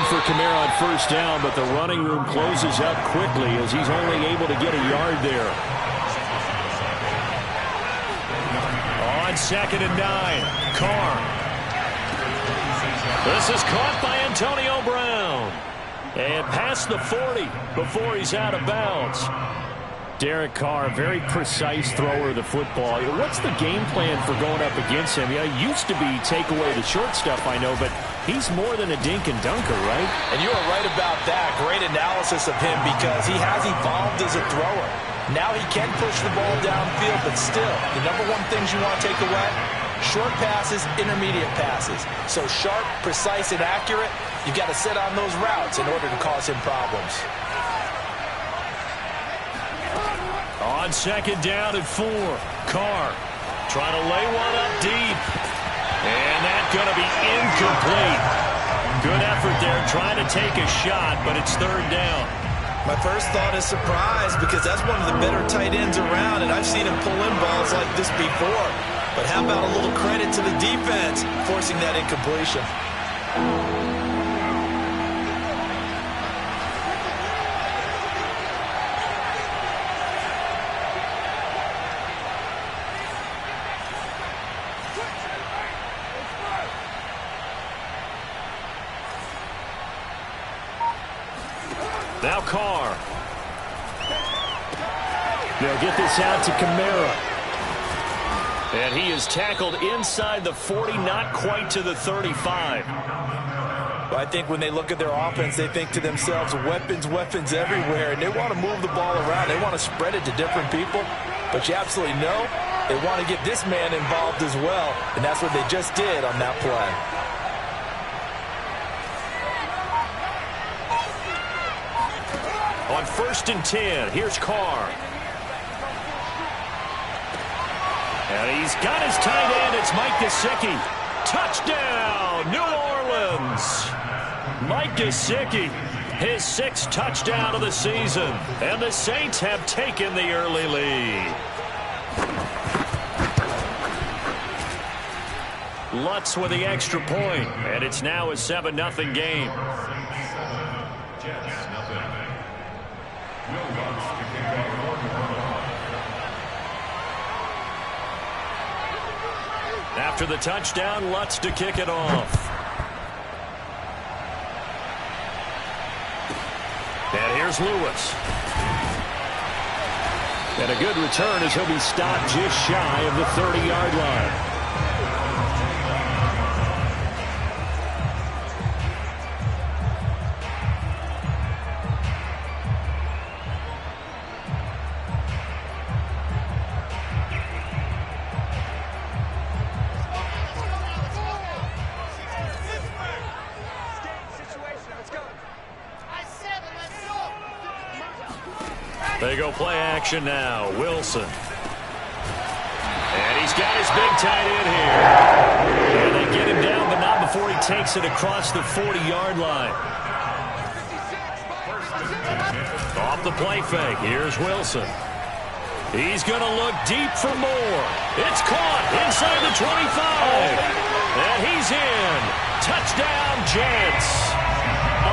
for Kamara on first down, but the running room closes up quickly as he's only able to get a yard there. On 2nd and 9, Carr. This is caught by Antonio Brown. And past the 40 before he's out of bounds. Derek Carr, very precise thrower of the football. What's the game plan for going up against him? It used to be take away the short stuff, I know, but he's more than a dink and dunker, right? And you are right about that. Great analysis of him because he has evolved as a thrower. Now he can push the ball downfield, but still, the number one things you want to take away, short passes, intermediate passes. So sharp, precise, and accurate, you've got to sit on those routes in order to cause him problems. On 2nd down and 4, Carr trying to lay one up deep. And that's going to be incomplete. Good effort there trying to take a shot, but it's 3rd down. My first thought is surprise because that's one of the better tight ends around, and I've seen him pull in balls like this before. But how about a little credit to the defense forcing that incompletion? Now Carr. They'll get this out to Kamara. And he is tackled inside the 40, not quite to the 35. Well, I think when they look at their offense, they think to themselves, weapons, weapons everywhere. And they want to move the ball around. They want to spread it to different people. But you absolutely know they want to get this man involved as well. And that's what they just did on that play. On 1st and 10, here's Carr. And he's got his tight end. It's Mike Gesicki. Touchdown, New Orleans. Mike Gesicki, his 6th touchdown of the season. And the Saints have taken the early lead. Lutz with the extra point, and it's now a 7-0 game. After the touchdown, Lutz to kick it off. And here's Lewis. And a good return as he'll be stopped just shy of the 30-yard line. They go play action now. Wilson. And he's got his big tight end here. And they get him down, but not before he takes it across the 40-yard line. Off the play fake. Here's Wilson. He's going to look deep for more. It's caught inside the 25. And he's in. Touchdown, Jets.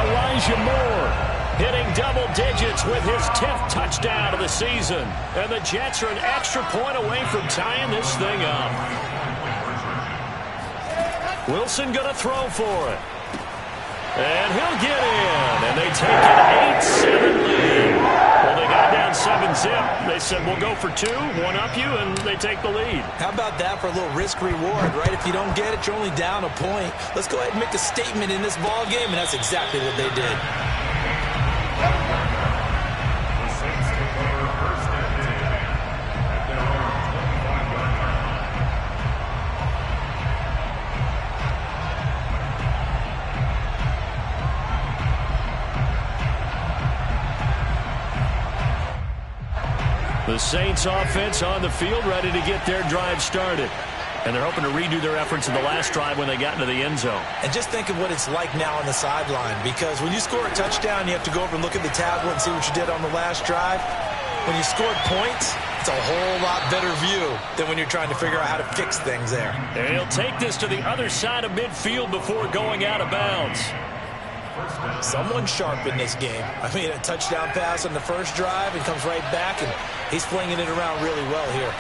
Elijah Moore hitting double digits with his 10th touchdown of the season. And the Jets are an extra point away from tying this thing up. Wilson going to throw for it. And he'll get in. And they take an 8-7 lead. Well, they got down 7-zip. They said, we'll go for 2, one up you, and they take the lead. How about that for a little risk-reward, right? If you don't get it, you're only down a point. Let's go ahead and make a statement in this ball game, and that's exactly what they did. The Saints offense on the field ready to get their drive started. And they're hoping to redo their efforts in the last drive when they got into the end zone. And just think of what it's like now on the sideline, because when you score a touchdown, you have to go over and look at the tablet and see what you did on the last drive. When you scored points, it's a whole lot better view than when you're trying to figure out how to fix things there. And he'll take this to the other side of midfield before going out of bounds. Someone sharp in this game. I mean, a touchdown pass on the first drive and comes right back, and he's flinging it around really well here.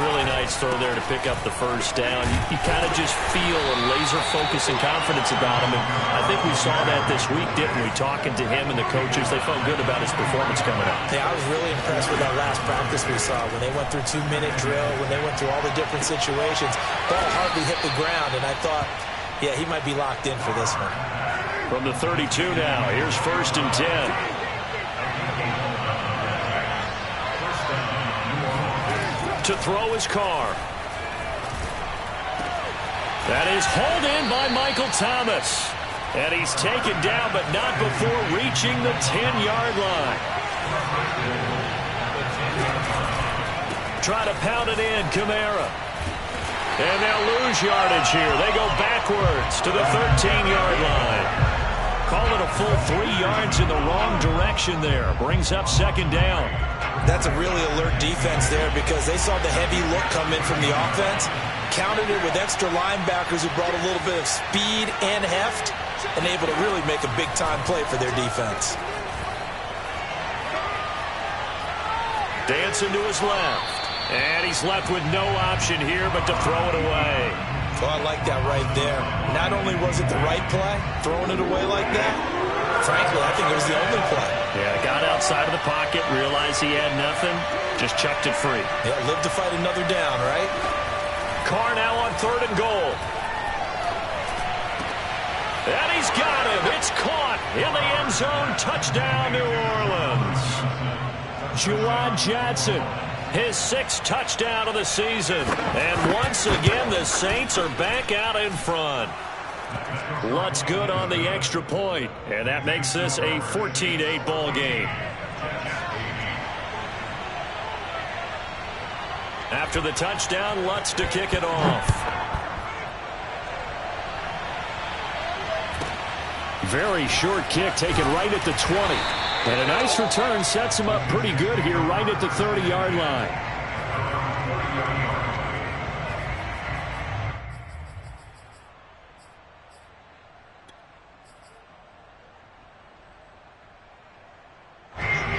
Really nice throw there to pick up the first down. You kind of just feel a laser focus and confidence about him, and I think we saw that this week, didn't we? Talking to him and the coaches, they felt good about his performance coming up. Yeah, I was really impressed with that last practice we saw when they went through 2-minute drill, when they went through all the different situations. Ball hardly hit the ground, and I thought, yeah, he might be locked in for this one. From the 32 now, here's 1st and 10. To throw his Carr. That is hauled in by Michael Thomas. And he's taken down, but not before reaching the 10-yard line. Try to pound it in, Kamara. And they'll lose yardage here. They go backwards to the 13-yard line. Call it a full 3 yards in the wrong direction there. Brings up 2nd down. That's a really alert defense there because they saw the heavy look come in from the offense, countered it with extra linebackers who brought a little bit of speed and heft, and able to really make a big-time play for their defense. Dancing to his left. And he's left with no option here but to throw it away. Oh, I like that right there. Not only was it the right play, throwing it away like that, frankly, I think it was the only play. Yeah, got outside of the pocket, realized he had nothing, just chucked it free. Yeah, live to fight another down, right? Carr now on 3rd and goal. And he's got him. It's caught in the end zone. Touchdown, New Orleans. Juwan Johnson. His 6th touchdown of the season. And once again, the Saints are back out in front. Lutz good on the extra point. And that makes this a 14-8 ball game. After the touchdown, Lutz to kick it off. Very short kick taken right at the 20. And a nice return sets him up pretty good here right at the 30-yard line.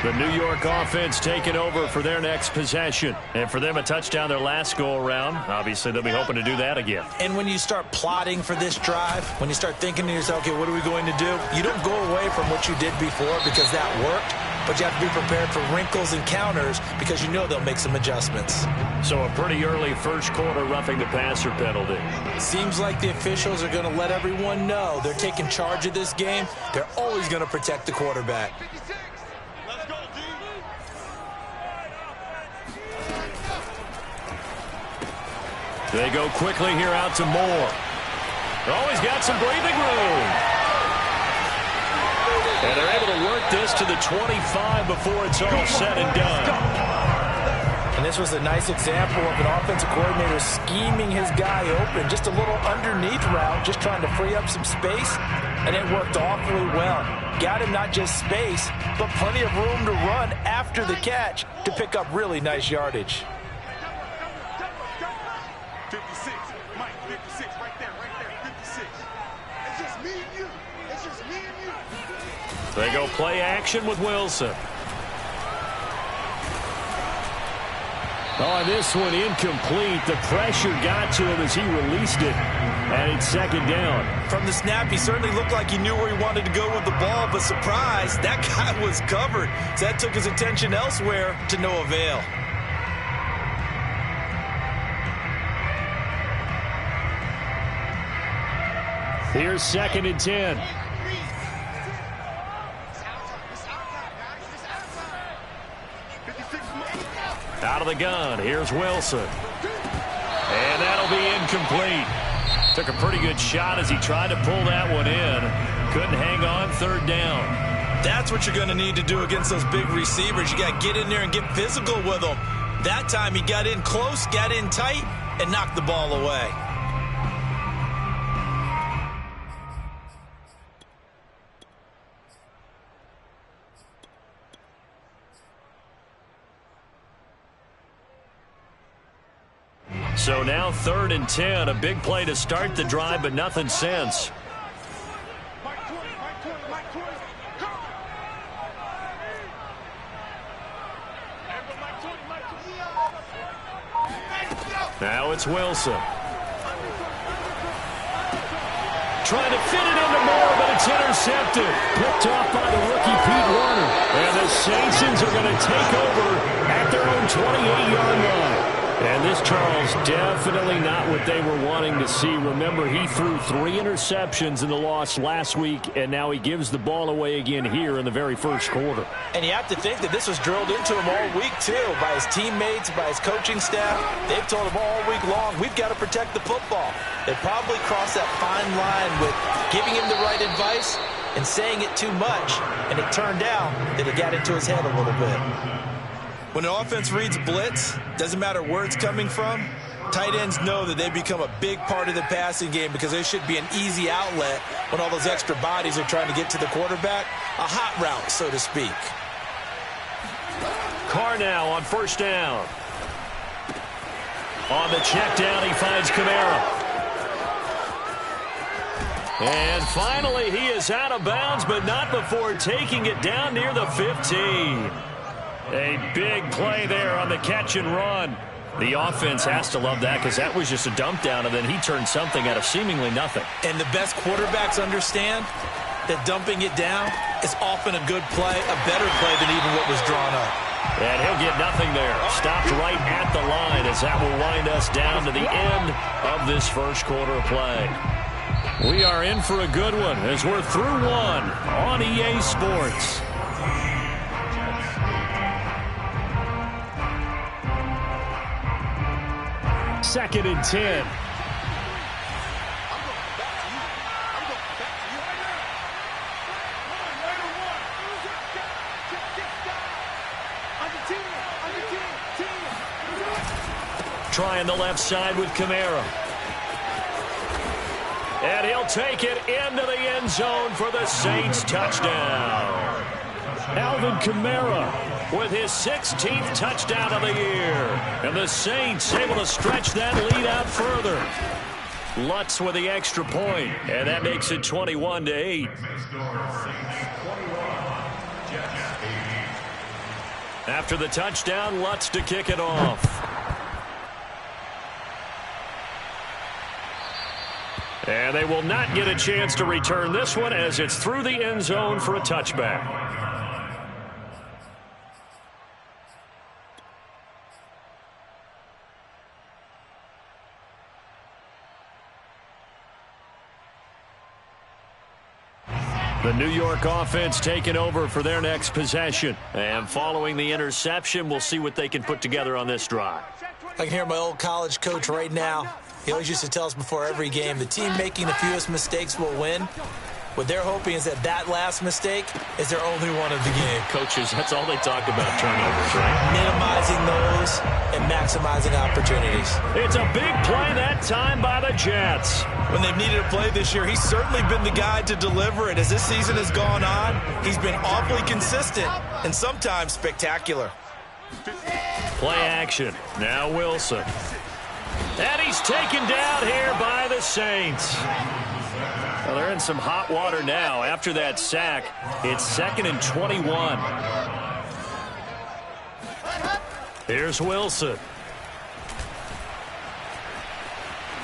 The New York offense taking over for their next possession. And for them, a touchdown their last go-around. Obviously, they'll be hoping to do that again. And when you start plotting for this drive, when you start thinking to yourself, okay, what are we going to do? You don't go away from what you did before because that worked. But you have to be prepared for wrinkles and counters because you know they'll make some adjustments. So a pretty early first quarter roughing the passer penalty. Seems like the officials are going to let everyone know they're taking charge of this game. They're always going to protect the quarterback. They go quickly here out to Moore. Always got some breathing room. And they're able to work this to the 25 before it's all said and done. And this was a nice example of an offensive coordinator scheming his guy open. Just a little underneath route, just trying to free up some space. And it worked awfully well. Got him not just space, but plenty of room to run after the catch to pick up really nice yardage. 56, Mike, 56, right there, 56. It's just me and you. It's just me and you. They go play action with Wilson. Oh, this one incomplete. The pressure got to him as he released it. And it's 2nd down. From the snap, he certainly looked like he knew where he wanted to go with the ball, but surprise, that guy was covered. So that took his attention elsewhere to no avail. Here's 2nd and 10. Out of the gun, here's Wilson. And that'll be incomplete. Took a pretty good shot as he tried to pull that one in. Couldn't hang on, 3rd down. That's what you're going to need to do against those big receivers. You got to get in there and get physical with them. That time he got in close, got in tight, and knocked the ball away. So now 3rd and 10. A big play to start the drive, but nothing since. Mike 20, Mike 20, Mike 20. Now it's Wilson. Trying to fit it into Moore, but it's intercepted. Picked off by the rookie Pete Werner. And the Saints are going to take over at their own 28-yard line. And this, Charles, definitely not what they were wanting to see. Remember, he threw 3 interceptions in the loss last week, and now he gives the ball away again here in the very first quarter. And you have to think that this was drilled into him all week, too, by his teammates, by his coaching staff. They've told him all week long, we've got to protect the football. They probably crossed that fine line with giving him the right advice and saying it too much, and it turned out that it got into his head a little bit. When an offense reads blitz, doesn't matter where it's coming from, tight ends know that they become a big part of the passing game because they should be an easy outlet when all those extra bodies are trying to get to the quarterback. A hot route, so to speak. Carr now on first down. On the check down, he finds Kamara. And finally, he is out of bounds, but not before taking it down near the 15. A big play there on the catch and run. The offense has to love that because that was just a dump down, and then he turned something out of seemingly nothing. And the best quarterbacks understand that dumping it down is often a good play, a better play than even what was drawn up. And he'll get nothing there. Stopped right at the line as that will wind us down to the end of this first quarter of play. We are in for a good one as we're through one on EA Sports. Second and 10. Trying the left side with Kamara. And he'll take it into the end zone for the Saints touchdown. Alvin Kamara with his 16th touchdown of the year. And the Saints able to stretch that lead out further. Lutz with the extra point, and that makes it 21-8. After the touchdown, Lutz to kick it off. And they will not get a chance to return this one as it's through the end zone for a touchback. The New York offense taking over for their next possession. And following the interception, we'll see what they can put together on this drive. I can hear my old college coach right now. He always used to tell us before every game, the team making the fewest mistakes will win. What they're hoping is that that last mistake is their only one of the game. Coaches, that's all they talk about, turnovers, right? Minimizing those and maximizing opportunities. It's a big play that time by the Jets. When they've needed a play this year, he's certainly been the guy to deliver it. As this season has gone on, he's been awfully consistent and sometimes spectacular. Play action. Now Wilson. And he's taken down here by the Saints. Well, they're in some hot water now. After that sack, it's 2nd and 21. Here's Wilson.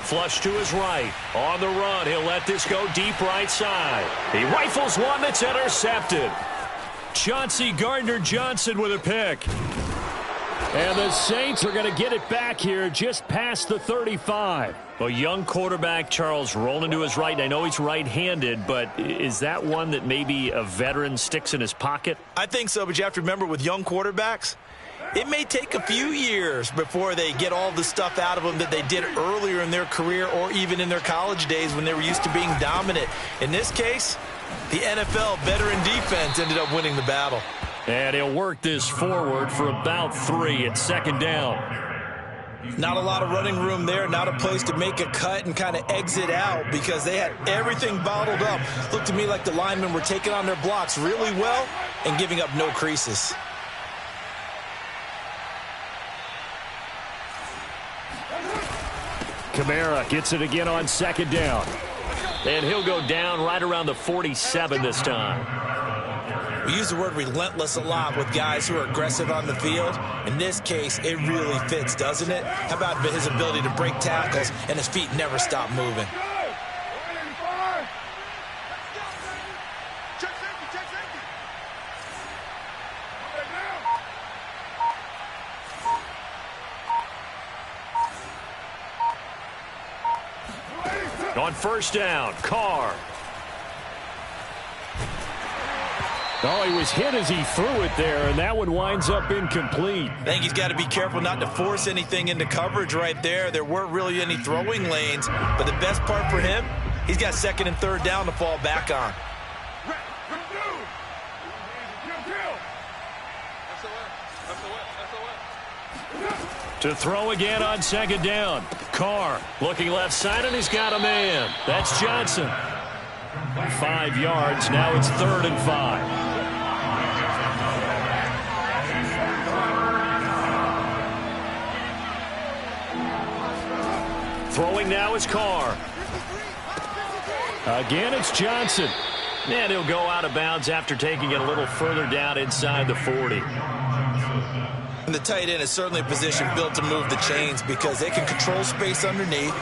Flush to his right. On the run, he'll let this go deep right side. He rifles one that's intercepted. Chauncey Gardner-Johnson with a pick. And the Saints are going to get it back here just past the 35. A young quarterback, Charles, rolling to his right. I know he's right-handed, but is that one that maybe a veteran sticks in his pocket? I think so, but you have to remember with young quarterbacks, it may take a few years before they get all the stuff out of them that they did earlier in their career or even in their college days when they were used to being dominant. In this case, the NFL veteran defense ended up winning the battle. And he'll work this forward for about 3 at 2nd down. Not a lot of running room there, not a place to make a cut and kind of exit out because they had everything bottled up. Looked to me like the linemen were taking on their blocks really well and giving up no creases. Kamara gets it again on 2nd down. And he'll go down right around the 47 this time. We use the word relentless a lot with guys who are aggressive on the field. In this case, it really fits, doesn't it? How about his ability to break tackles and his feet never stop moving? On first down, Carr. Oh, he was hit as he threw it there, and that one winds up incomplete. I think he's got to be careful not to force anything into coverage right there. There weren't really any throwing lanes, but the best part for him, he's got second and third down to fall back on. To throw again on second down. Carr looking left side, and he's got a man. That's Johnson. 5 yards. Now it's 3rd and 5. Throwing now is Carr. Again, it's Johnson. And he'll go out of bounds after taking it a little further down inside the 40. And the tight end is certainly a position built to move the chains because they can control space underneath.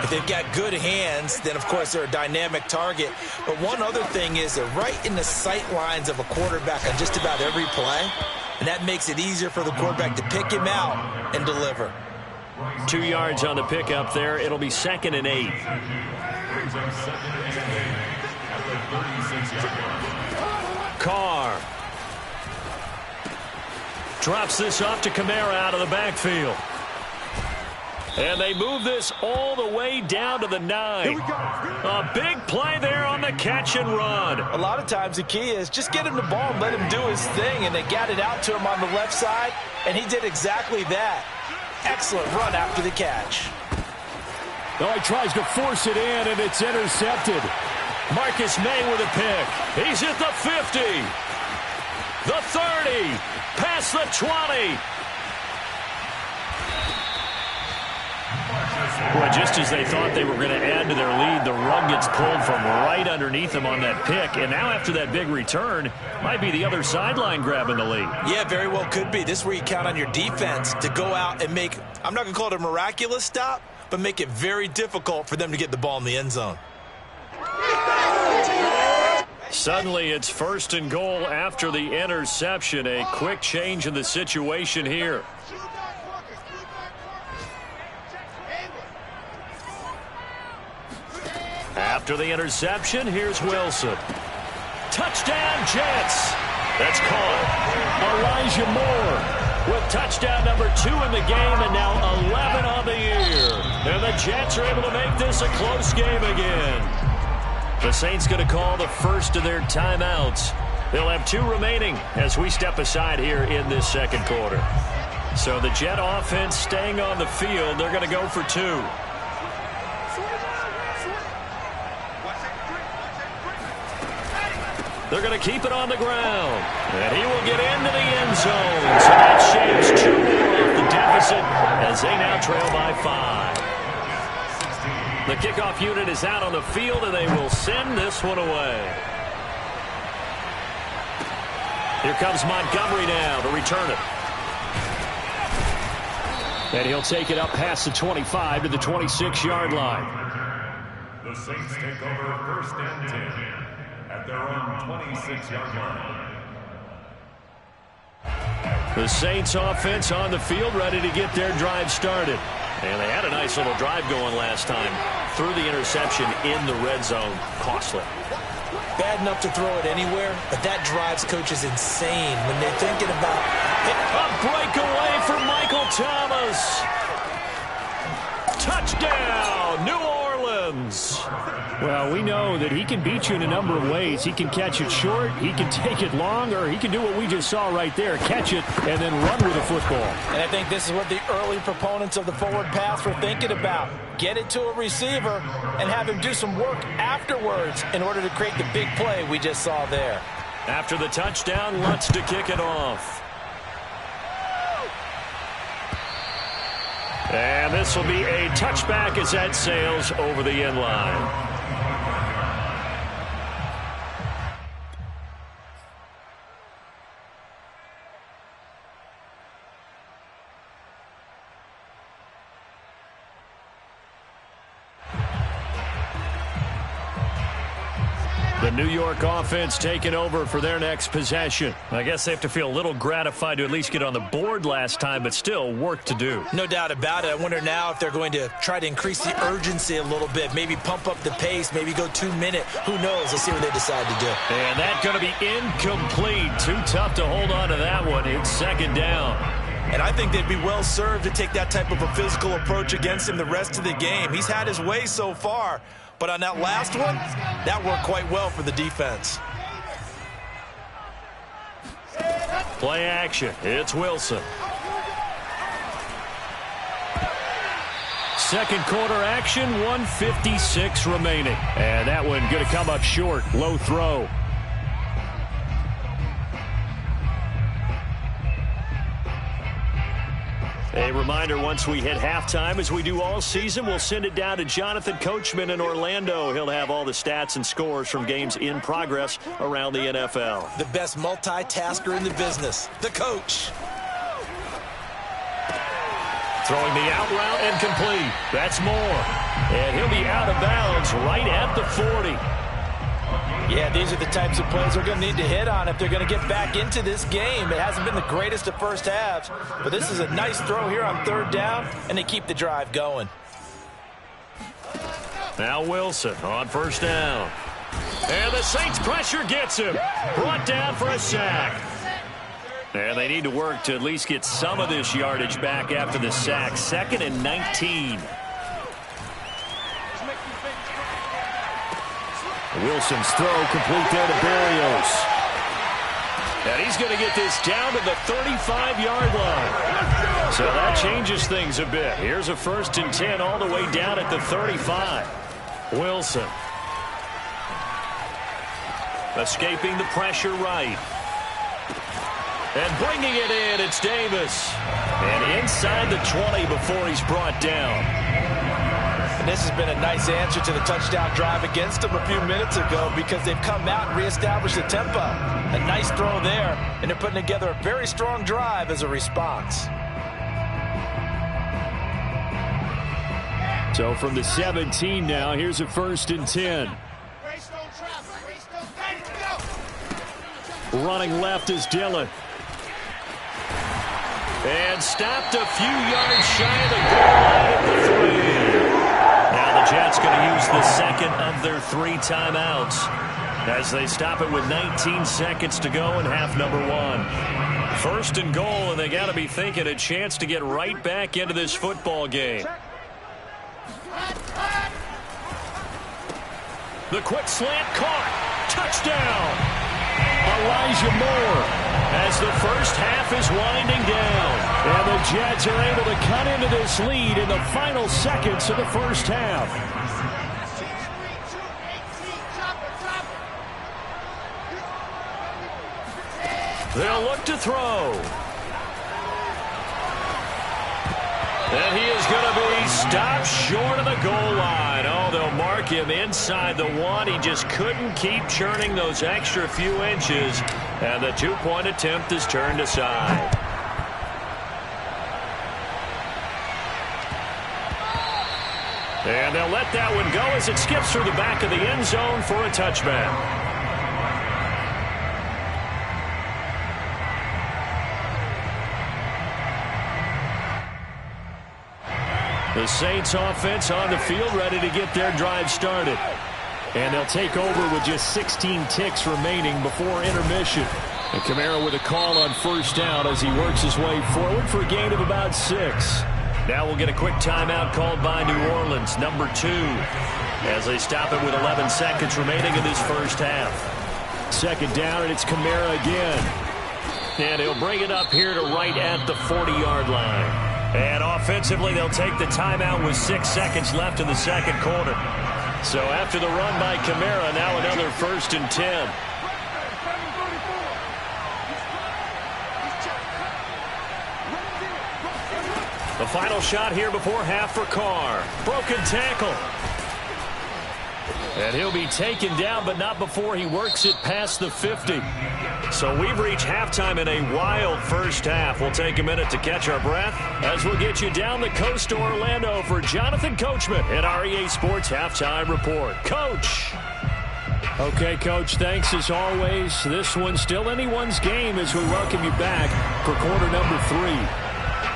If they've got good hands, then, of course, they're a dynamic target. But one other thing is they're right in the sight lines of a quarterback on just about every play, and that makes it easier for the quarterback to pick him out and deliver. 2 yards on the pickup there. It'll be 2nd and 8. Carr drops this off to Kamara out of the backfield. And they move this all the way down to the 9. A big play there on the catch and run. A lot of times the key is just get him the ball and let him do his thing, and they got it out to him on the left side, and he did exactly that. Excellent run after the catch. Oh, he tries to force it in, and it's intercepted. Marcus May with a pick. He's at the 50. The 30. Past the 20. Boy, just as they thought they were going to add to their lead, the rug gets pulled from right underneath them on that pick. And now after that big return, might be the other sideline grabbing the lead. Yeah, very well could be. This is where you count on your defense to go out and make, I'm not going to call it a miraculous stop, but make it very difficult for them to get the ball in the end zone. Suddenly it's 1st and goal after the interception. A quick change in the situation here. After the interception, here's Wilson. Touchdown, Jets. That's caught. Elijah Moore with touchdown number 2 in the game, and now 11 on the year. And the Jets are able to make this a close game again. The Saints going to call the first of their timeouts. They'll have 2 remaining as we step aside here in this second quarter. So the Jet offense staying on the field. They're going to go for 2. They're going to keep it on the ground. And he will get into the end zone. So that shaves 2 more off the deficit as they now trail by 5. The kickoff unit is out on the field, and they will send this one away. Here comes Montgomery now to return it. And he'll take it up past the 25 to the 26-yard line. The Saints take over 1st and 10 at their own 26-yard line. The Saints offense on the field, ready to get their drive started. And they had a nice little drive going last time. Threw the interception in the red zone. Costly. Bad enough to throw it anywhere, but that drives coaches insane when they're thinking about a breakaway for Michael Thomas. Touchdown, New Orleans. Well, we know that he can beat you in a number of ways. He can catch it short, he can take it long, or he can do what we just saw right there, catch it and then run with the football. And I think this is what the early proponents of the forward pass were thinking about. Get it to a receiver and have him do some work afterwards in order to create the big play we just saw there. After the touchdown, Lutz to kick it off. And this will be a touchback as that sails over the end line. The New York offense taking over for their next possession. I guess they have to feel a little gratified to at least get on the board last time, but still work to do. No doubt about it. I wonder now if they're going to try to increase the urgency a little bit, maybe pump up the pace, maybe go 2-minute. Who knows? Let's see what they decide to do. And that's going to be incomplete. Too tough to hold on to that one. It's second down. And I think they'd be well served to take that type of a physical approach against him the rest of the game. He's had his way so far. But on that last one, that worked quite well for the defense. Play action. It's Wilson. Second quarter action, 1:56 remaining. And that one going to come up short. Low throw. A reminder, once we hit halftime, as we do all season, we'll send it down to Jonathan Coachman in Orlando. He'll have all the stats and scores from games in progress around the NFL. The best multitasker in the business, the coach. Throwing the out route and complete. That's Moore. And he'll be out of bounds right at the 40. Yeah, these are the types of plays they're going to need to hit on if they're going to get back into this game. It hasn't been the greatest of first halves, but this is a nice throw here on third down, and they keep the drive going. Now Wilson on first down. And the Saints pressure gets him. Brought down for a sack. And they need to work to at least get some of this yardage back after the sack. 2nd and 19. Wilson's throw complete there to Berrios. And he's going to get this down to the 35-yard line. So that changes things a bit. Here's a 1st and 10 all the way down at the 35. Wilson. Escaping the pressure right. And bringing it in, it's Davis. And inside the 20 before he's brought down. And this has been a nice answer to the touchdown drive against them a few minutes ago because they've come out and reestablished the tempo. A nice throw there, and they're putting together a very strong drive as a response. So from the 17 now, here's a 1st and 10. Running left is Dillon. And stopped a few yards shy of the goal line at the 3. Now the Jets going to use the second of their 3 timeouts as they stop it with 19 seconds to go in half number 1. 1st and goal, and they got to be thinking a chance to get right back into this football game. The quick slant caught. Touchdown. Elijah Moore as the first half is winding down. And the Jets are able to cut into this lead in the final seconds of the first half. They'll look to throw. And he is going to be stopped short of the goal line. Oh, they'll mark him inside the 1. He just couldn't keep churning those extra few inches. And the 2-point attempt is turned aside. And they'll let that one go as it skips through the back of the end zone for a touchback. The Saints offense on the field ready to get their drive started. And they'll take over with just 16 ticks remaining before intermission. And Kamara with a call on first down as he works his way forward for a gain of about 6. Now we'll get a quick timeout called by New Orleans, number 2, as they stop it with 11 seconds remaining in this first half. 2nd down, and it's Kamara again. And he'll bring it up here to right at the 40-yard line. And offensively, they'll take the timeout with 6 seconds left in the second quarter. So after the run by Kamara, now another 1st and 10. The final shot here before half for Carr. Broken tackle. And he'll be taken down, but not before he works it past the 50. So we've reached halftime in a wild first half. We'll take a minute to catch our breath as we'll get you down the coast to Orlando for Jonathan Coachman at our EA Sports Halftime Report. Coach. Okay, Coach, thanks as always. This one's still anyone's game as we welcome you back for quarter number 3.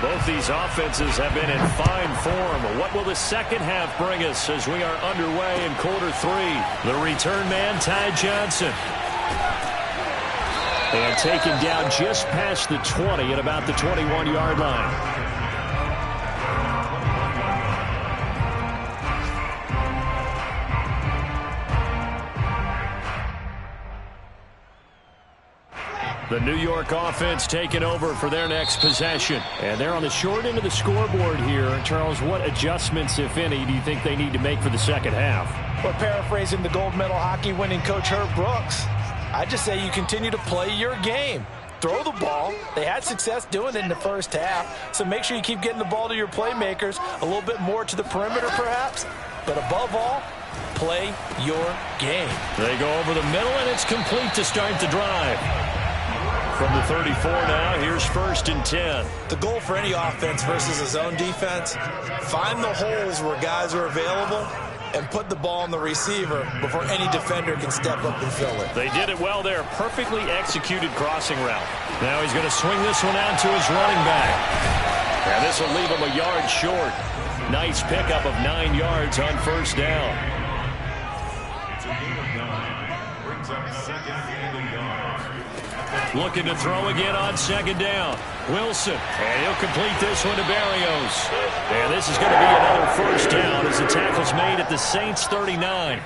Both these offenses have been in fine form. What will the second half bring us as we are underway in quarter 3? The return man, Ty Johnson. And taken down just past the 20 at about the 21-yard line. The New York offense taking over for their next possession. And they're on the short end of the scoreboard here. Charles, what adjustments, if any, do you think they need to make for the second half? Well, paraphrasing the gold medal hockey winning coach Herb Brooks, I just say you continue to play your game. Throw the ball. They had success doing it in the first half, so make sure you keep getting the ball to your playmakers, a little bit more to the perimeter perhaps, but above all, play your game. They go over the middle, and it's complete to start the drive. From the 34 now, here's 1st and 10. The goal for any offense versus a zone defense, find the holes where guys are available and put the ball on the receiver before any defender can step up and fill it. They did it well there. Perfectly executed crossing route. Now he's going to swing this one out to his running back. And this will leave him a yard short. Nice pickup of 9 yards on 1st down. It's a gain of 9. Brings up 2nd and a yard. Looking to throw again on 2nd down. Wilson, and he'll complete this one to Barrios. And this is going to be another 1st down as the tackle's made at the Saints 39. And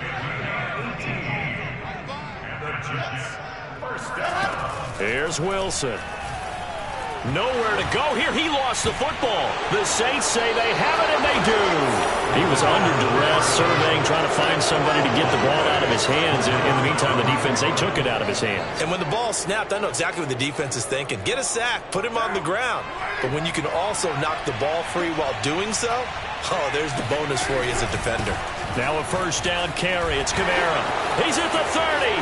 the Jets, 1st down. Here's Wilson. Nowhere to go here. He lost the football. The Saints say they have it, and they do. He was under duress, surveying, trying to find somebody to get the ball out of his hands. In the meantime, the defense, they took it out of his hands. And when the ball snapped, I know exactly what the defense is thinking. Get a sack, put him on the ground. But when you can also knock the ball free while doing so, oh, there's the bonus for you as a defender. Now a 1st down carry. It's Kamara. He's at the 30.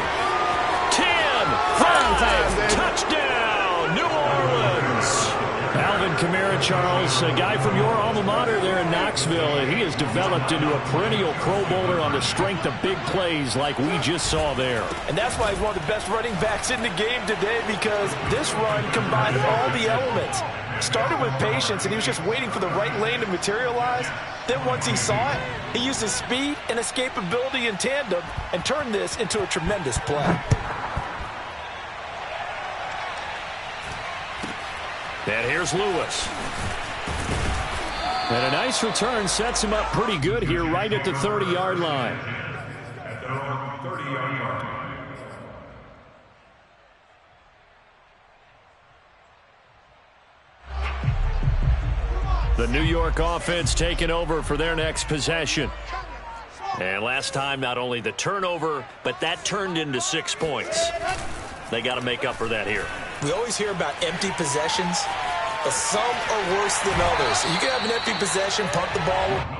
10. 5. Touchdown, New Orleans. Alvin Kamara, Charles, a guy from your alma mater there in Knoxville, and he has developed into a perennial Pro Bowler on the strength of big plays like we just saw there. And that's why he's one of the best running backs in the game today, because this run combined all the elements. Started with patience, and he was just waiting for the right lane to materialize. Then once he saw it, he used his speed and escapability in tandem and turned this into a tremendous play. And here's Lewis. And a nice return sets him up pretty good here right at the 30-yard line. At their own 30-yard line. The New York offense taking over for their next possession. And last time, not only the turnover, but that turned into 6 points. They got to make up for that here. We always hear about empty possessions, but some are worse than others. You can have an empty possession, punt the ball.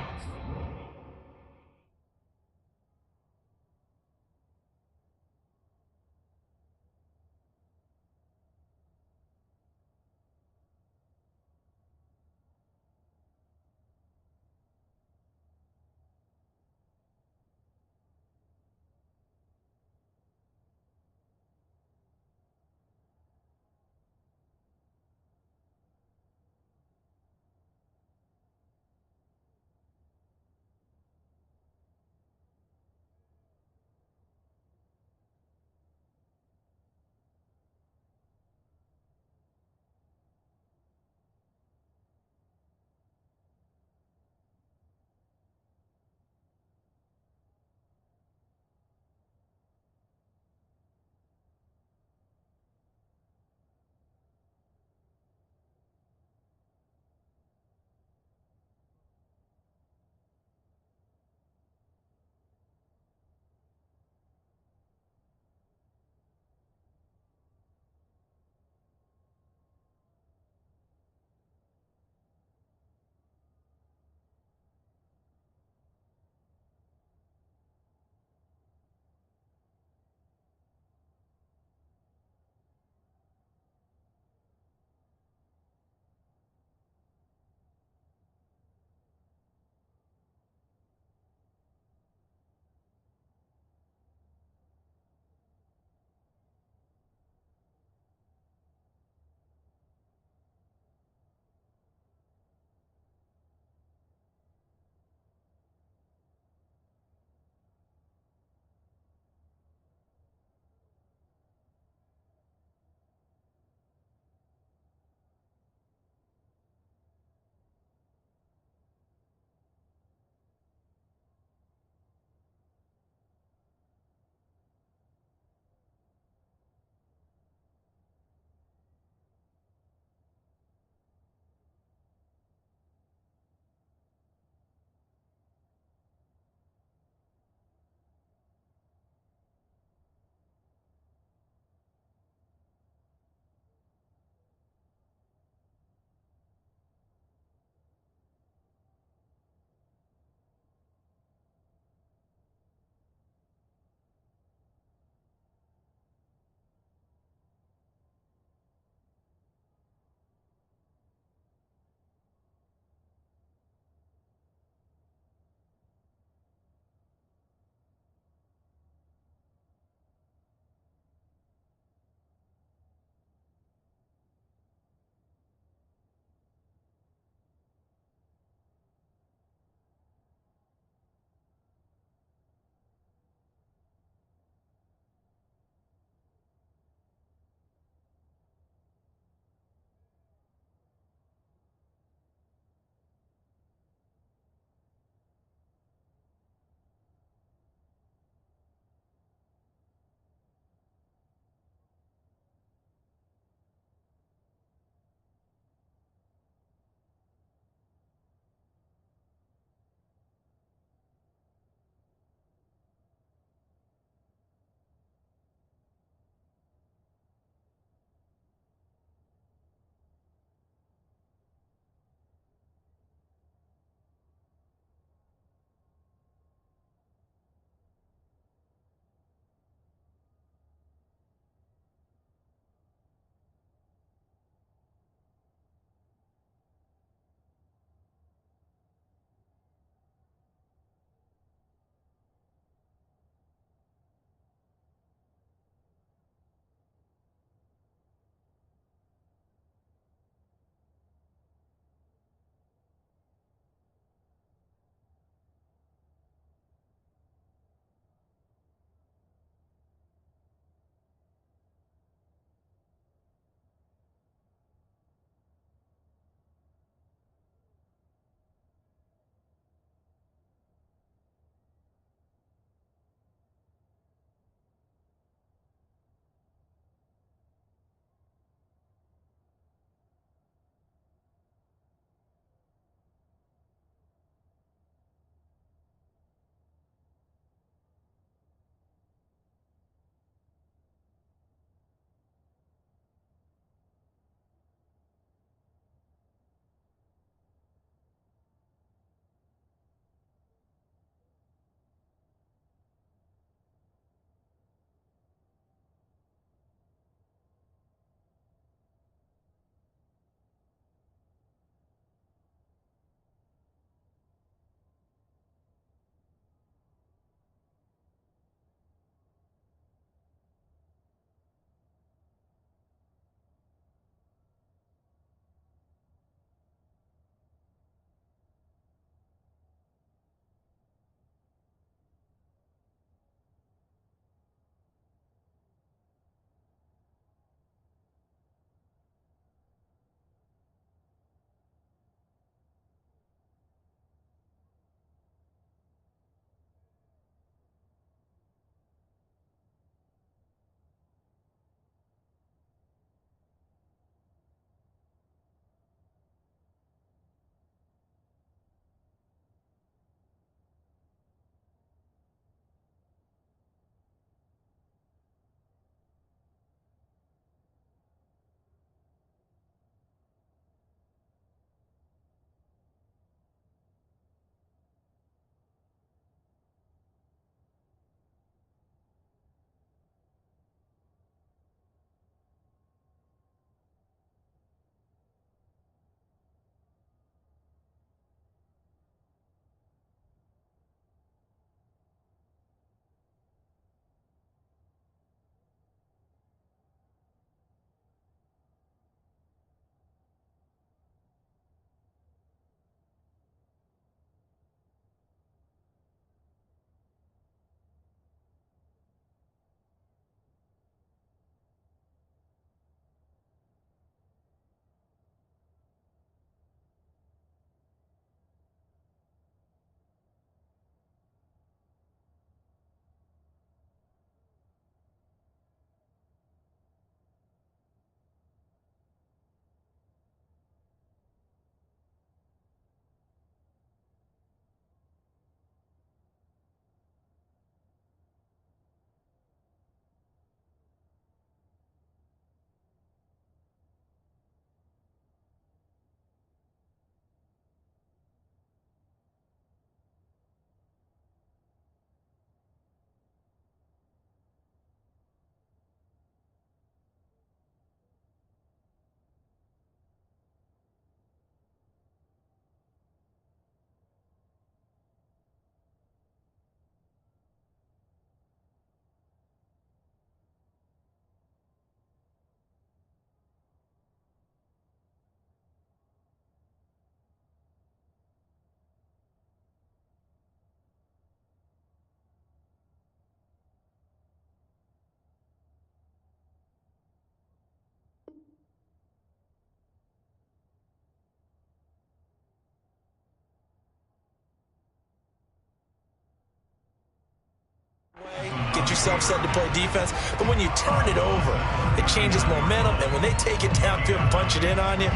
yourself set to play defense. But when you turn it over, it changes momentum. And when they take it downfield and punch it in on you,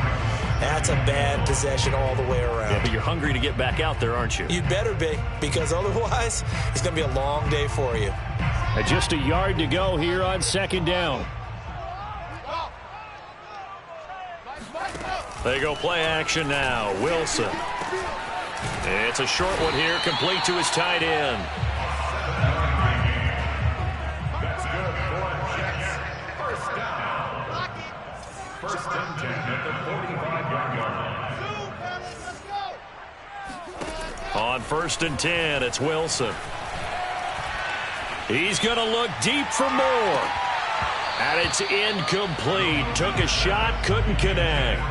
that's a bad possession all the way around. Yeah, but you're hungry to get back out there, aren't you? You'd better be, because otherwise it's going to be a long day for you. And just a yard to go here on second down. They go play action now. Wilson. It's a short one here, complete to his tight end. That's good for Jets. First down. First and 10 at the 45-yard line. On first and 10, it's Wilson. He's going to look deep for more. And it's incomplete. Took a shot, couldn't connect.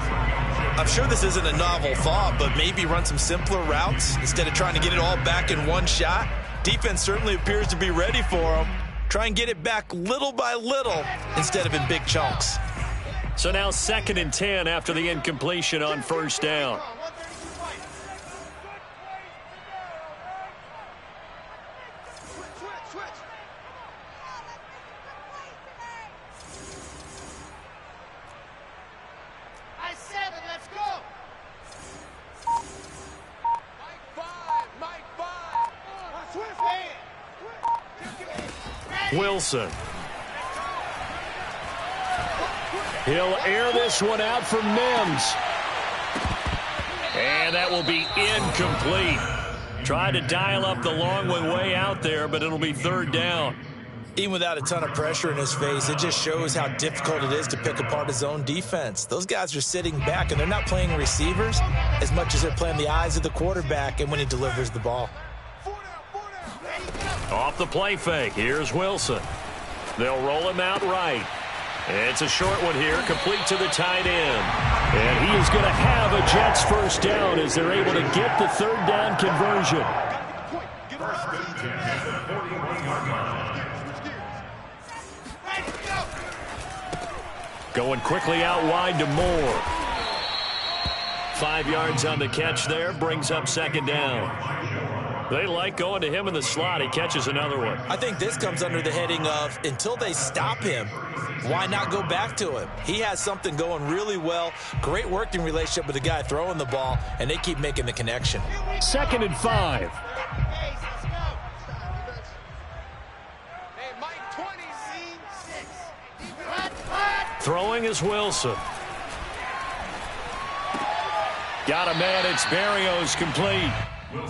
I'm sure this isn't a novel thought, but maybe run some simpler routes instead of trying to get it all back in one shot. Defense certainly appears to be ready for him. Try and get it back little by little instead of in big chunks. So now second and 10 after the incompletion on first down. Wilson. He'll air this one out for Mims. And that will be incomplete. Tried to dial up the long one way out there, but it'll be third down. Even without a ton of pressure in his face, it just shows how difficult it is to pick apart his own defense. Those guys are sitting back, and they're not playing receivers as much as they're playing the eyes of the quarterback and when he delivers the ball. Off the play fake, here's Wilson. They'll roll him out right. It's a short one here, complete to the tight end. And he is going to have a Jets first down as they're able to get the third down conversion. First and 10 at the 41-yard line. Going quickly out wide to Moore. 5 yards on the catch there, brings up second down. They like going to him in the slot. He catches another one. I think this comes under the heading of until they stop him, why not go back to him? He has something going really well. Great working relationship with the guy throwing the ball, and they keep making the connection. Second and 5. Throwing is Wilson. Got a man. It's Berrios complete.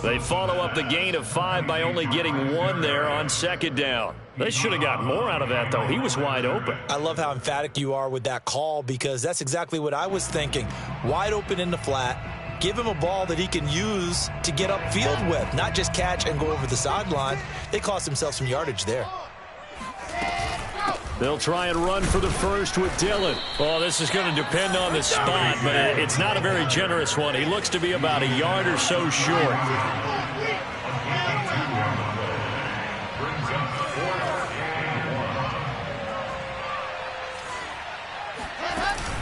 They follow up the gain of 5 by only getting 1 there on second down. They should have gotten more out of that, though. He was wide open. I love how emphatic you are with that call, because that's exactly what I was thinking. Wide open in the flat. Give him a ball that he can use to get upfield with, not just catch and go over the sideline. They cost themselves some yardage there. They'll try and run for the first with Dillon. Well, this is going to depend on the spot, but it's not a very generous one. He looks to be about a yard or so short.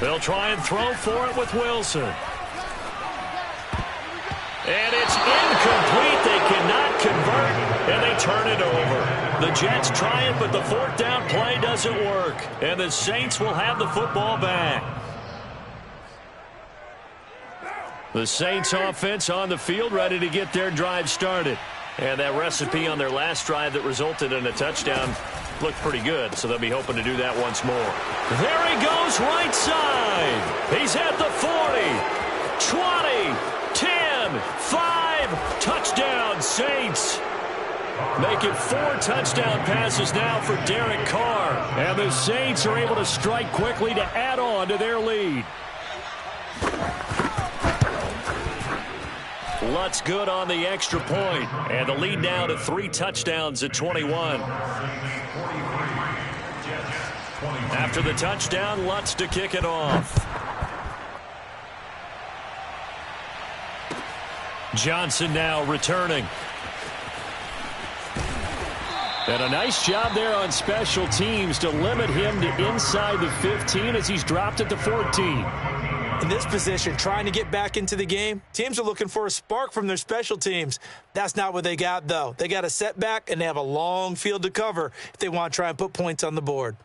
They'll try and throw for it with Wilson. And it's incomplete. They cannot convert, and they turn it over. The Jets try it, but the fourth down play doesn't work. And the Saints will have the football back. The Saints offense on the field, ready to get their drive started. And that recipe on their last drive that resulted in a touchdown looked pretty good, so they'll be hoping to do that once more. There he goes, right side. He's at the 40, 20, 10, 5, touchdown Saints. Making 4 touchdown passes now for Derek Carr. And the Saints are able to strike quickly to add on to their lead. Lutz good on the extra point. And the lead now to 3 touchdowns at 21. After the touchdown, Lutz to kick it off. Johnson now returning. And a nice job there on special teams to limit him to inside the 15 as he's dropped at the 14. In this position, trying to get back into the game, teams are looking for a spark from their special teams. That's not what they got, though. They got a setback, and they have a long field to cover if they want to try and put points on the board.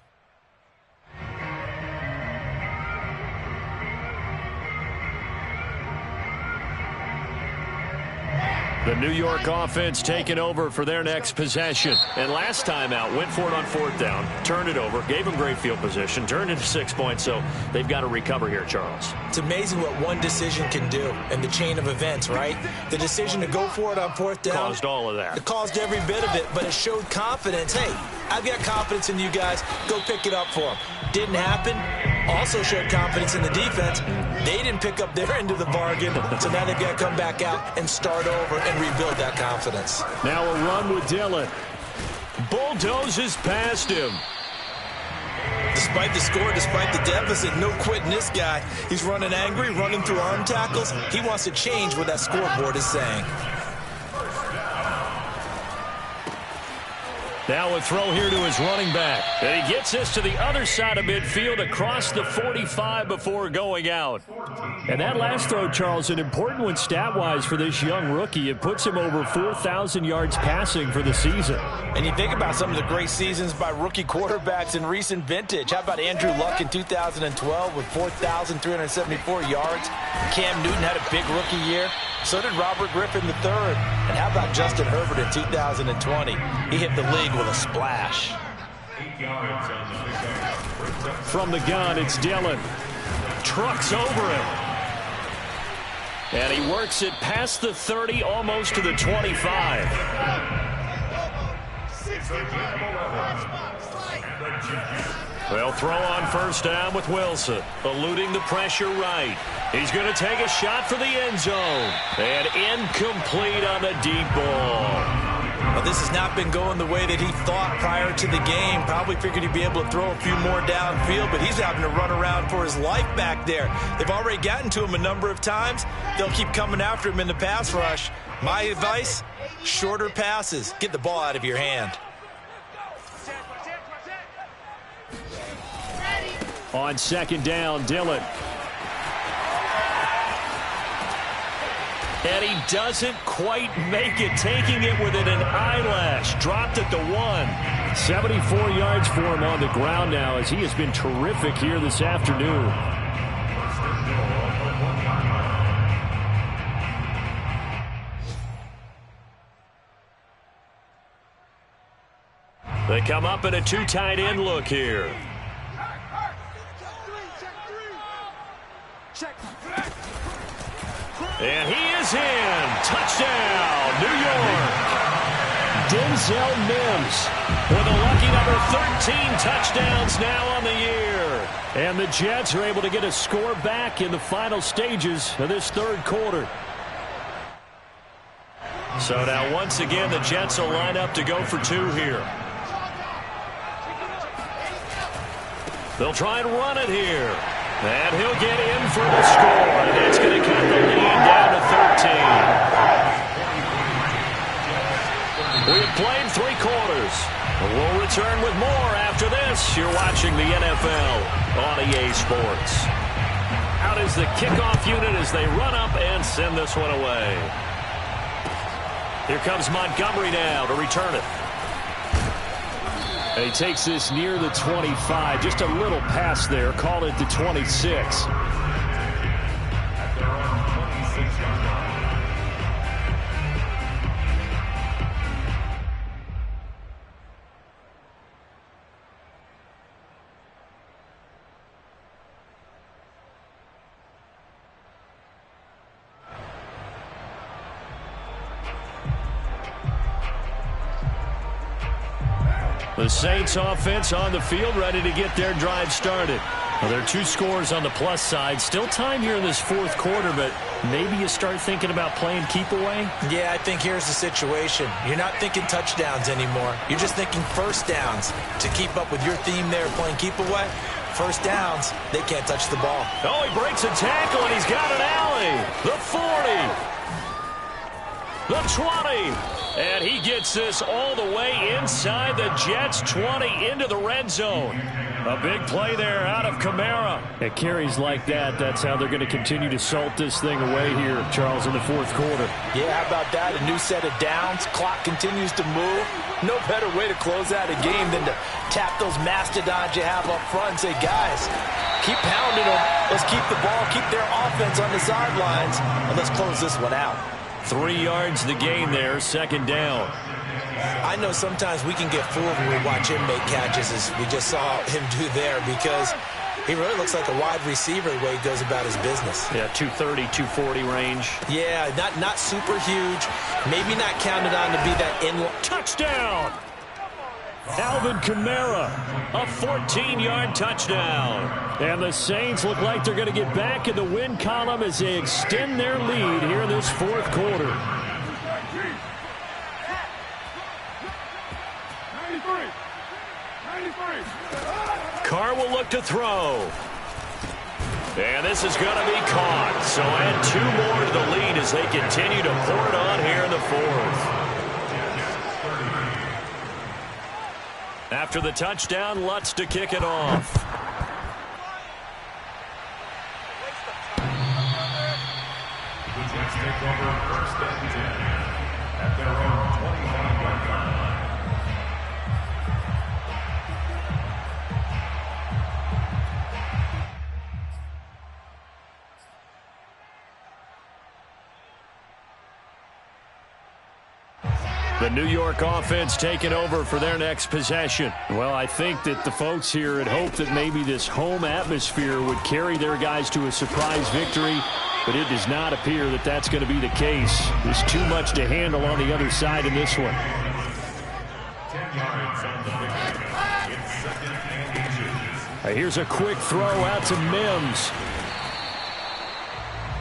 The New York offense taking over for their next possession. And last time out, went for it on 4th down, turned it over, gave them great field position, turned into 6 points, so they've got to recover here, Charles. It's amazing what one decision can do in the chain of events, right? The decision to go for it on 4th down. Caused all of that. It caused every bit of it, but it showed confidence. Hey, I've got confidence in you guys. Go pick it up for them. Didn't happen. Also showed confidence in the defense. They didn't pick up their end of the bargain, so now they've got to come back out and start over and rebuild that confidence. Now a run with Dillon. Bulldozes past him. Despite the score, despite the deficit, no quitting this guy. He's running angry, running through arm tackles. He wants to change what that scoreboard is saying. Now a throw here to his running back. And he gets this to the other side of midfield across the 45 before going out. And that last throw, Charles, an important one stat-wise for this young rookie. It puts him over 4,000 yards passing for the season. And you think about some of the great seasons by rookie quarterbacks in recent vintage. How about Andrew Luck in 2012 with 4,374 yards? Cam Newton had a big rookie year. So did Robert Griffin III. And how about Justin Herbert in 2020? He hit the league with a splash. From the gun, it's Dillon. Trucks over him. And he works it past the 30, almost to the 25. They'll throw on 1st down with Wilson, eluding the pressure right. He's going to take a shot for the end zone. And incomplete on the deep ball. Well, this has not been going the way that he thought prior to the game. Probably figured he'd be able to throw a few more downfield, but he's having to run around for his life back there. They've already gotten to him a number of times. They'll keep coming after him in the pass rush. My advice, shorter passes. Get the ball out of your hand. On 2nd down, Dillon. And he doesn't quite make it, taking it within an eyelash. Dropped at the 1. 74 yards for him on the ground now, as he has been terrific here this afternoon. They come up in a 2 tight end look here. And he is in. Touchdown, New York. Denzel Mims with a lucky number 13 touchdowns now on the year. And the Jets are able to get a score back in the final stages of this 3rd quarter. So now once again the Jets will line up to go for 2 here. They'll try and run it here. And he'll get in for the score. And that's going to cut the lead down to 13. We have played 3 quarters. We'll return with more after this. You're watching the NFL on EA Sports. Out is the kickoff unit as they run up and send this one away. Here comes Montgomery now to return it. And he takes this near the 25. Just a little pass there. Call it the 26. The Saints offense on the field, ready to get their drive started. Well, there are 2 scores on the plus side. Still time here in this 4th quarter, but maybe you start thinking about playing keep away? Yeah, I think here's the situation. You're not thinking touchdowns anymore. You're just thinking 1st downs. To keep up with your theme there, playing keep away, 1st downs, they can't touch the ball. Oh, he breaks a tackle, and he's got an alley. The 40. the 20. And he gets this all the way inside the Jets' 20 into the red zone. A big play there out of Kamara. At carries like that, that's how they're going to continue to salt this thing away here, Charles, in the fourth quarter. Yeah, how about that? A new set of downs. Clock continues to move. No better way to close out a game than to tap those mastodons you have up front and say, guys, keep pounding them. Let's keep the ball, keep their offense on the sidelines, and let's close this one out. 3 yards the gain there, second down. I know sometimes we can get fooled when we watch him make catches, as we just saw him do there, because he really looks like a wide receiver the way he goes about his business. Yeah, 230, 240 range. Yeah, not super huge. Maybe not counted on to be that in. Touchdown! Alvin Kamara, a 14-yard touchdown. And the Saints look like they're going to get back in the win column as they extend their lead here in this fourth quarter. 93. Carr will look to throw. And this is going to be caught. So add 2 more to the lead as they continue to pour it on here in the fourth. After the touchdown, Lutz to kick it off. The Jets take over first and 10 at their own 25-yard line. The New York offense taking over for their next possession. Well, I think that the folks here had hoped that maybe this home atmosphere would carry their guys to a surprise victory, but it does not appear that that's going to be the case. There's too much to handle on the other side in this one. 10 yards on the victory. It's second and 2. Here's a quick throw out to Mims.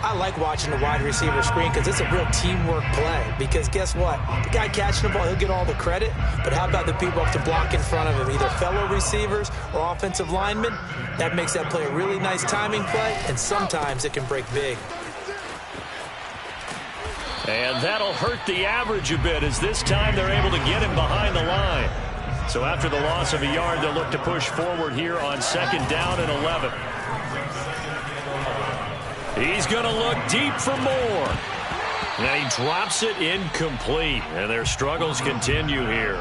I like watching the wide receiver screen because it's a real teamwork play. Because guess what? The guy catching the ball, he'll get all the credit. But how about the people up to block in front of him, either fellow receivers or offensive linemen? That makes that play a really nice timing play, and sometimes it can break big. And that'll hurt the average a bit as this time they're able to get him behind the line. So after the loss of a yard, they'll look to push forward here on second down and 11. He's going to look deep for more. And he drops it incomplete. And their struggles continue here.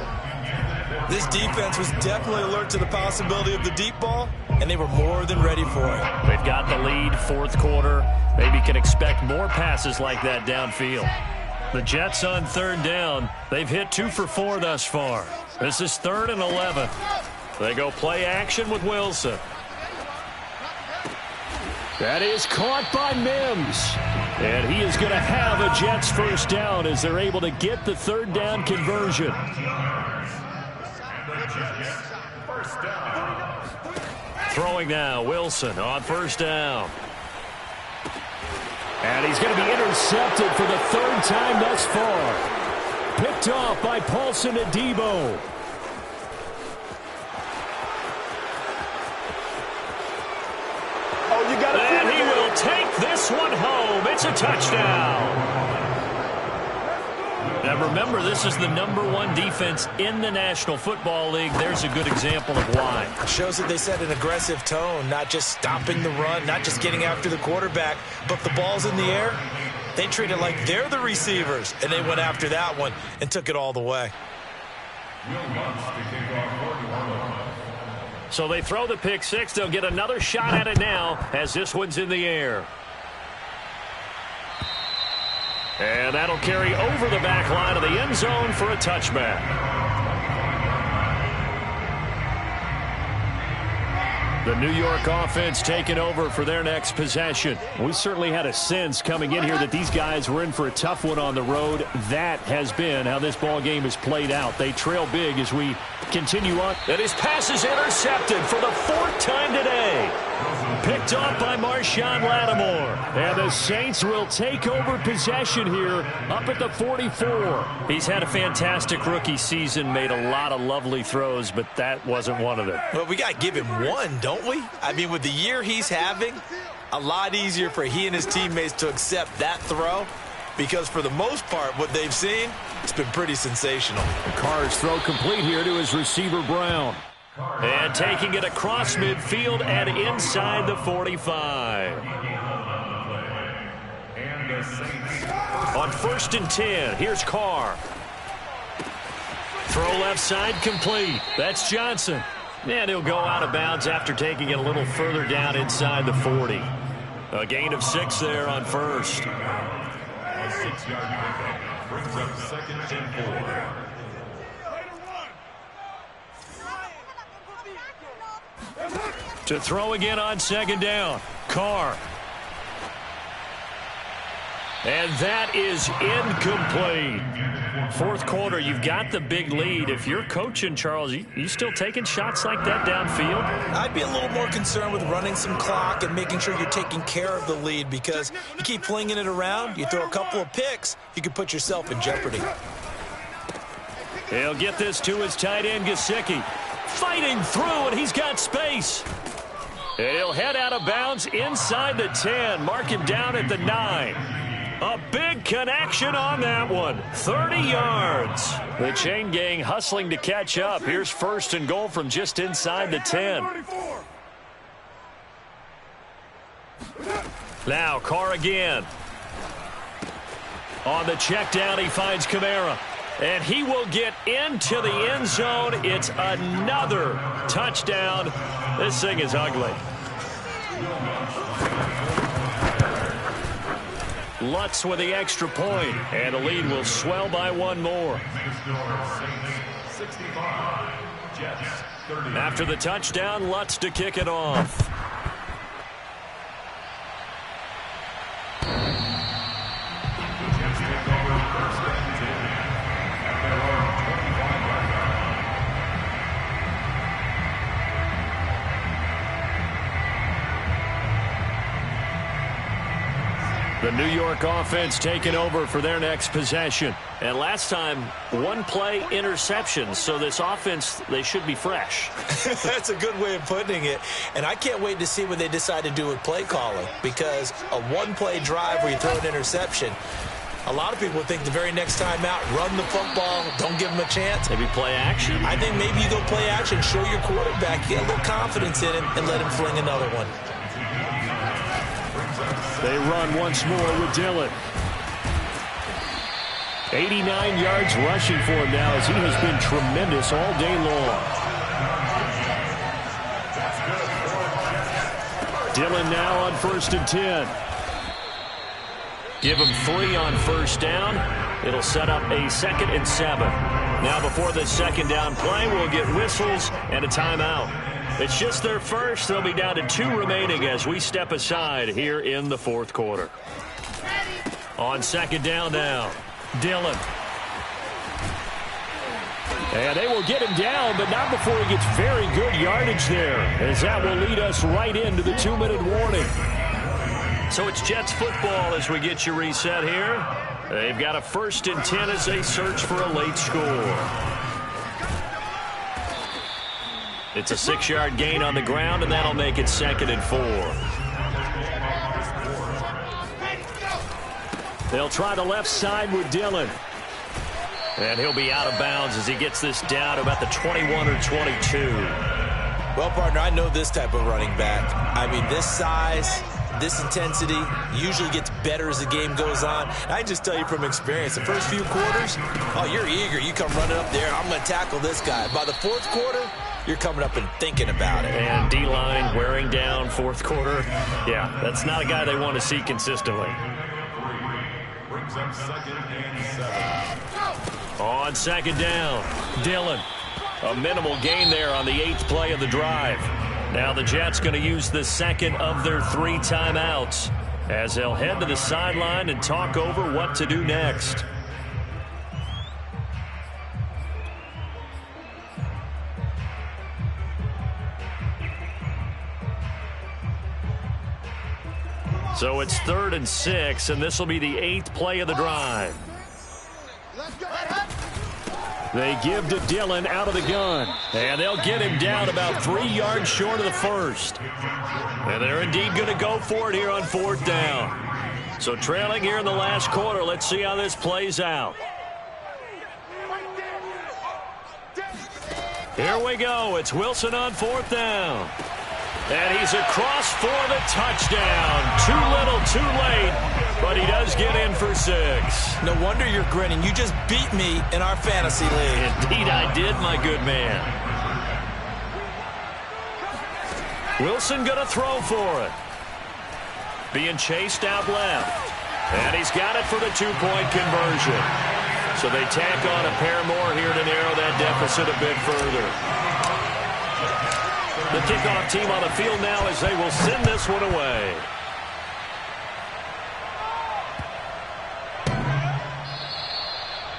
This defense was definitely alert to the possibility of the deep ball, and they were more than ready for it. They've got the lead, fourth quarter. Maybe can expect more passes like that downfield. The Jets on third down. They've hit 2 for 4 thus far. This is 3rd and 11. They go play action with Wilson. That is caught by Mims. And he is going to have a Jets first down as they're able to get the third down conversion. Throwing now, Wilson on first down. And he's going to be intercepted for the 3rd time thus far. Picked off by Paulson Adebo. And he will take this one home. It's a touchdown. Now remember, this is the #1 defense in the National Football League. There's a good example of why. Shows that they set an aggressive tone, not just stopping the run, not just getting after the quarterback, but the ball's in the air. They treat it like they're the receivers, and they went after that one and took it all the way. So they throw the pick six. They'll get another shot at it now as this one's in the air. And that'll carry over the back line of the end zone for a touchback. The New York offense taking over for their next possession. We certainly had a sense coming in here that these guys were in for a tough one on the road. That has been how this ball game has played out. They trail big as we continue on. And his pass is intercepted for the 4th time today. Picked off by Marshawn Lattimore. And the Saints will take over possession here up at the 44. He's had a fantastic rookie season, made a lot of lovely throws, but that wasn't one of them. Well, we got to give him one, don't we? I mean, with the year he's having, a lot easier for he and his teammates to accept that throw because for the most part, what they've seen, it's been pretty sensational. Carr's throw complete here to his receiver, Brown. And taking it across midfield and inside the 45. On 1st and 10, here's Carr. Throw left side complete. That's Johnson. And he'll go out of bounds after taking it a little further down inside the 40. A gain of 6 there on first. A 6-yard pickup brings up 2nd and 4. To throw again on 2nd down. Carr. And that is incomplete. 4th quarter, you've got the big lead. If you're coaching, Charles, you still taking shots like that downfield? I'd be a little more concerned with running some clock and making sure you're taking care of the lead, because you keep flinging it around, you throw a couple of picks, you could put yourself in jeopardy. He'll get this to his tight end, Gesicki. Fighting through, and he's got space. And he'll head out of bounds inside the 10. Mark him down at the 9. A big connection on that one. 30 yards. The chain gang hustling to catch up. Here's 1st and goal from just inside the 10. Now Carr again. On the check down, he finds Kamara. And he will get into the end zone. It's another touchdown. This thing is ugly. Lutz with the extra point, and the lead will swell by 1 more. After the touchdown, Lutz to kick it off. The New York offense taking over for their next possession. And last time, 1-play interception. So this offense, they should be fresh. That's a good way of putting it. And I can't wait to see what they decide to do with play calling, because a 1-play drive where you throw an interception, a lot of people think the very next time out, run the football, don't give them a chance. Maybe play action? I think maybe you go play action, show your quarterback, get a little confidence in him, and let him fling another one. They run once more with Dillon. 89 yards rushing for him now, as he has been tremendous all day long. Dillon now on 1st and 10. Give him 3 on 1st down. It'll set up a 2nd and 7. Now before this 2nd down play, we'll get whistles and a timeout. It's just their first. They'll be down to 2 remaining as we step aside here in the 4th quarter. On 2nd down now, Dillon. And they will get him down, but not before he gets very good yardage there, as that will lead us right into the 2-minute warning. So it's Jets football as we get you reset here. They've got a 1st and 10 as they search for a late score. It's a 6-yard gain on the ground, and that'll make it 2nd and 4. They'll try the left side with Dillon. And he'll be out of bounds as he gets this down to about the 21 or 22. Well, partner, I know this type of running back. I mean, this size, this intensity usually gets better as the game goes on. I just tell you from experience, the first few quarters, oh, you're eager. You come running up there, I'm going to tackle this guy. By the 4th quarter, you're coming up and thinking about it. And D-line wearing down 4th quarter. Yeah, that's not a guy they want to see consistently. Brings up 2nd and 7. On 2nd down, Dillon. A minimal gain there on the 8th play of the drive. Now the Jets going to use the 2nd of their 3 timeouts as they'll head to the sideline and talk over what to do next. So it's 3rd and 6, and this will be the 8th play of the drive. They give to Dillon out of the gun, and they'll get him down about 3 yards short of the 1st. And they're indeed going to go for it here on 4th down. So trailing here in the last quarter. Let's see how this plays out. Here we go. It's Wilson on 4th down. And he's across for the touchdown. Too little, too late. But he does get in for 6. No wonder you're grinning. You just beat me in our fantasy league. Indeed I did, my good man. Wilson going to throw for it. Being chased out left. And he's got it for the 2-point conversion. So they tack on a pair more here to narrow that deficit a bit further. The kickoff team on the field now as they will send this one away.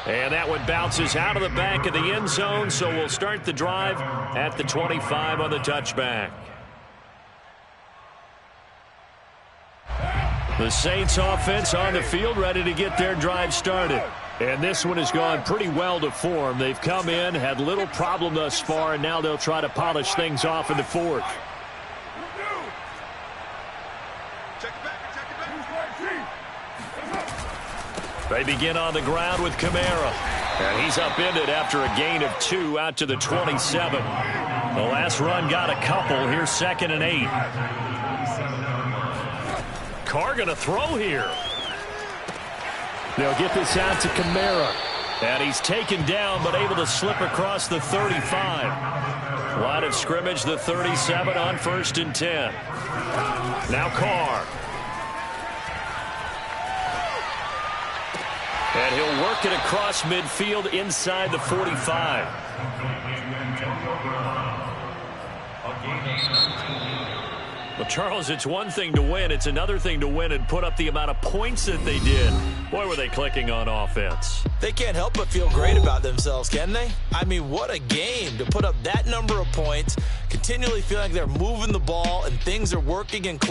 And that one bounces out of the back of the end zone, so we'll start the drive at the 25 on the touchback. The Saints offense on the field ready to get their drive started. And this one has gone pretty well to form. They've come in, had little problem thus far, and now they'll try to polish things off in the 4th. They begin on the ground with Kamara. And he's upended after a gain of 2 out to the 27. The last run got a couple. Here's 2nd and 8. Carr going to throw here. They'll get this out to Kamara. And he's taken down but able to slip across the 35. Line of scrimmage, the 37 on 1st and 10. Now Carr. And he'll work it across midfield inside the 45. Well, Charles, it's one thing to win. It's another thing to win and put up the amount of points that they did. Boy, were they clicking on offense. They can't help but feel great about themselves, can they? I mean, what a game to put up that number of points, continually feeling like they're moving the ball and things are working and clicking.